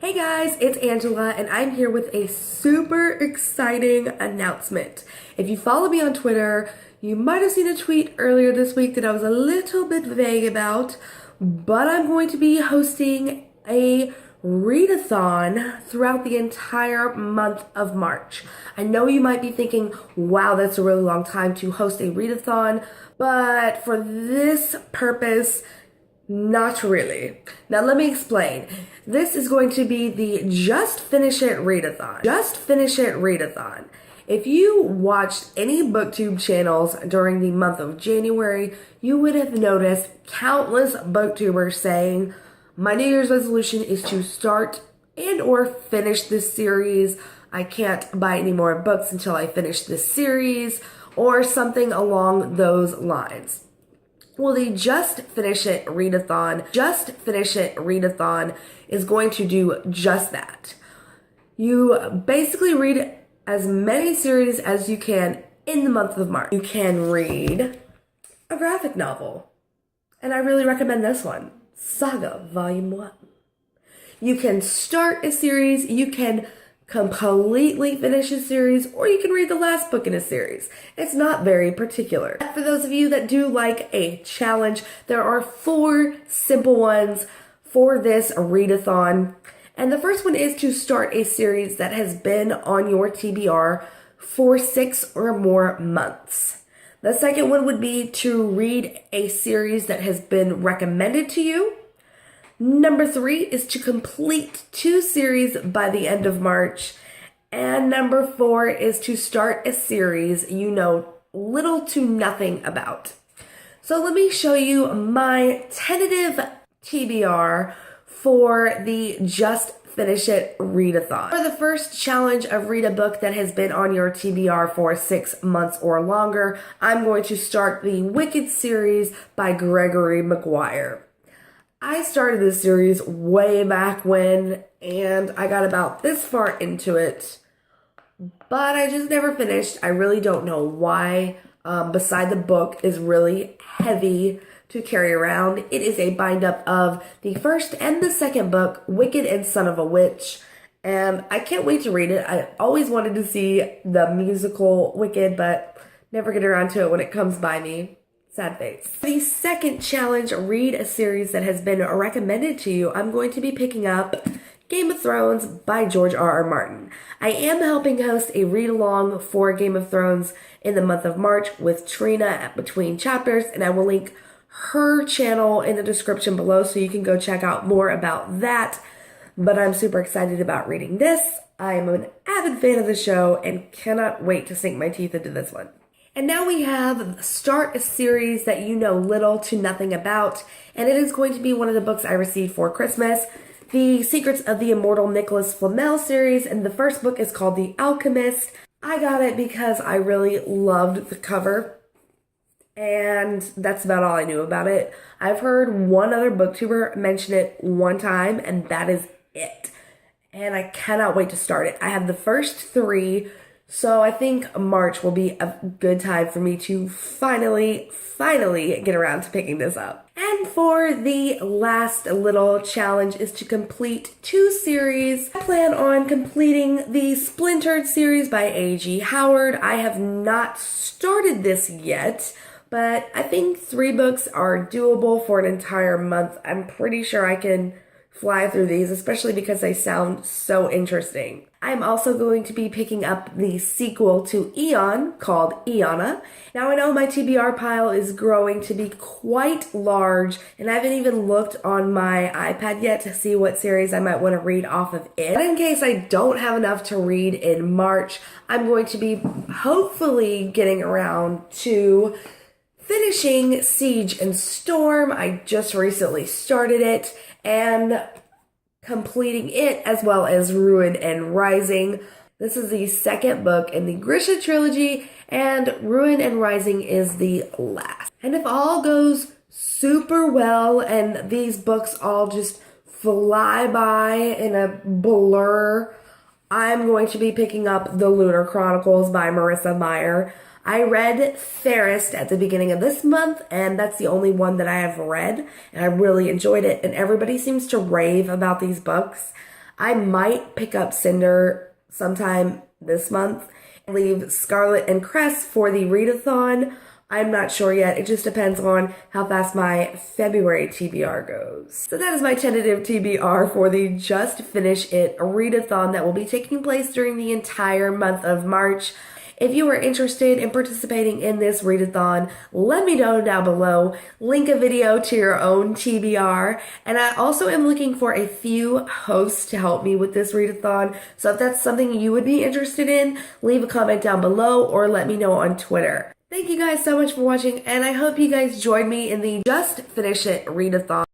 Hey guys, it's Angela and I'm here with a super exciting announcement. If you follow me on Twitter, you might have seen a tweet earlier this week that I was a little bit vague about, but I'm going to be hosting a readathon throughout the entire month of March. I know you might be thinking, wow, that's a really long time to host a readathon, but for this purpose, not really. Now let me explain. This is going to be the Just Finish It Readathon. Just Finish It Readathon. If you watched any booktube channels during the month of January, you would have noticed countless booktubers saying, my New Year's resolution is to start and or finish this series. I can't buy any more books until I finish this series, or something along those lines. Well, the Just Finish It Readathon is going to do just that. You basically read as many series as you can in the month of March. You can read a graphic novel, and I really recommend this one, Saga Volume 1. You can start a series, you can completely finish a series, or you can read the last book in a series. It's not very particular. For those of you that do like a challenge, there are 4 simple ones for this readathon. And the first one is to start a series that has been on your TBR for 6 or more months. The second one would be to read a series that has been recommended to you. Number 3 is to complete 2 series by the end of March. And number 4 is to start a series you know little to nothing about. So let me show you my tentative TBR for the Just Finish It Readathon. For the first challenge of read a book that has been on your TBR for 6 months or longer, I'm going to start the Wicked series by Gregory Maguire. I started this series way back when, and I got about this far into it, but I just never finished. I really don't know why. Beside the book is really heavy to carry around. It is a bind up of the first and the second book, Wicked and Son of a Witch, and I can't wait to read it. I always wanted to see the musical Wicked, but never get around to it when it comes by me. Sad face. The second challenge, read a series that has been recommended to you. I'm going to be picking up Game of Thrones by George R.R. Martin. I am helping host a read-along for Game of Thrones in the month of March with Trina at Between Chapters, and I will link her channel in the description below so you can go check out more about that. But I'm super excited about reading this. I am an avid fan of the show and cannot wait to sink my teeth into this one. And now we have Start a Series That You Know Little to Nothing About, and it is going to be one of the books I received for Christmas, The Secrets of the Immortal Nicholas Flamel series, and the first book is called The Alchemist. I got it because I really loved the cover, and that's about all I knew about it. I've heard one other booktuber mention it one time, and that is it. And I cannot wait to start it. I have the first 3, so I think March will be a good time for me to finally get around to picking this up. And for the last little challenge is to complete 2 series. I plan on completing the Splintered series by A.G. Howard. I have not started this yet, but I think 3 books are doable for an entire month. I'm pretty sure I can fly through these, especially because they sound so interesting. I'm also going to be picking up the sequel to Eon called Eona. Now I know my TBR pile is growing to be quite large, and I haven't even looked on my iPad yet to see what series I might want to read off of it. But in case I don't have enough to read in March, I'm going to be hopefully getting around to finishing Siege and Storm. I just recently started it, and completing it, as well as Ruin and Rising. This is the second book in the Grisha trilogy, and Ruin and Rising is the last. And if all goes super well and these books all just fly by in a blur, I'm going to be picking up The Lunar Chronicles by Marissa Meyer. I read Fairest at the beginning of this month, and that's the only one that I have read, and I really enjoyed it, and everybody seems to rave about these books. I might pick up Cinder sometime this month and leave Scarlet and Crest for the Readathon. I'm not sure yet. It just depends on how fast my February TBR goes. So that is my tentative TBR for the Just Finish It Readathon that will be taking place during the entire month of March. If you are interested in participating in this readathon, let me know down below. Link a video to your own TBR. And I also am looking for a few hosts to help me with this readathon. So if that's something you would be interested in, leave a comment down below or let me know on Twitter. Thank you guys so much for watching, and I hope you guys join me in the Just Finish It readathon.